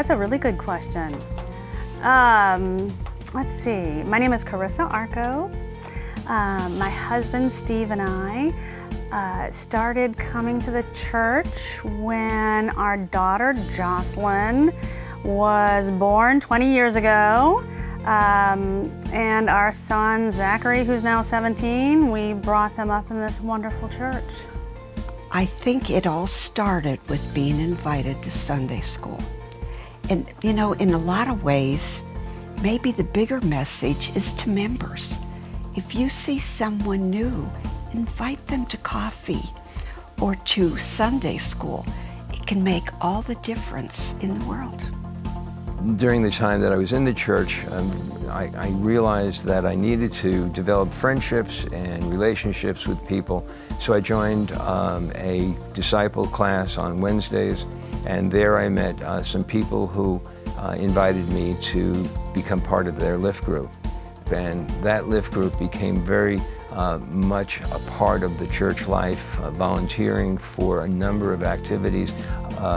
that's a really good question. Let's see. My name is Carissa Arco. My husband Steve and I started coming to the church when our daughter Jocelyn was born 20 years ago. And our son Zachary, who's now 17, we brought them up in this wonderful church. I think it all started with being invited to Sunday school. And you know, in a lot of ways, maybe the bigger message is to members. If you see someone new, invite them to coffee or to Sunday school. It can make all the difference in the world. During the time that I was in the church, I realized that I needed to develop friendships and relationships with people. So I joined a disciple class on Wednesdays, and there I met some people who invited me to become part of their Lift group. And that Lift group became very much a part of the church life, volunteering for a number of activities.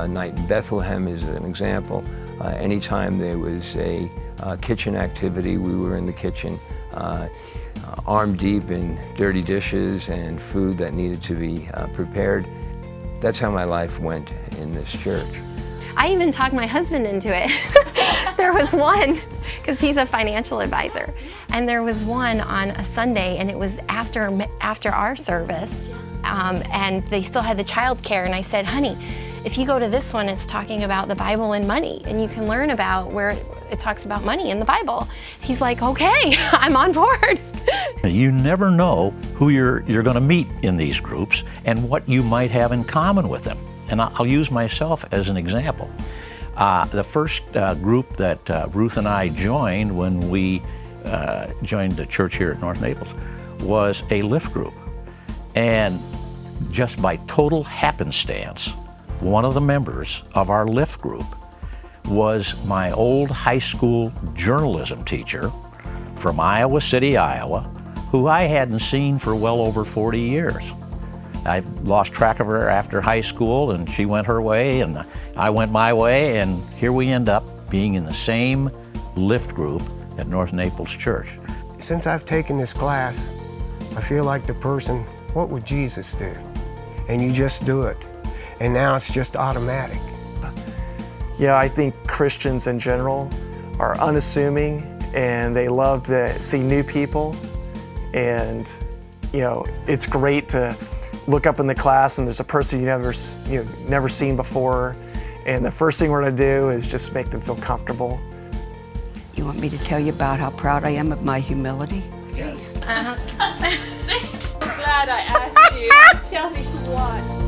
Night in Bethlehem is an example. Anytime there was a kitchen activity, we were in the kitchen, arm deep in dirty dishes and food that needed to be prepared. That's how my life went in this church. I even talked my husband into it. There was one, because he's a financial advisor, and there was one on a Sunday, and it was after our service, and they still had the child care, and I said, honey, if you go to this one, it's talking about the Bible and money, and you can learn about where it talks about money in the Bible. He's like, okay, I'm on board. You never know who you're going to meet in these groups and what you might have in common with them. And I'll use myself as an example. The first group that Ruth and I joined when we joined the church here at North Naples was a Lift group. And just by total happenstance, one of the members of our Lift group was my old high school journalism teacher from Iowa City, Iowa, who I hadn't seen for well over 40 years. I lost track of her after high school, and she went her way and I went my way, and here we end up being in the same Lift group at North Naples Church. Since I've taken this class, I feel like the person, what would Jesus do? And you just do it. And now it's just automatic. Yeah, I think Christians in general are unassuming, and they love to see new people. And you know, it's great to look up in the class and there's a person you've never seen before, and the first thing we're going to do is just make them feel comfortable. You want me to tell you about how proud I am of my humility? Yes. I'm glad I asked you. Tell me what.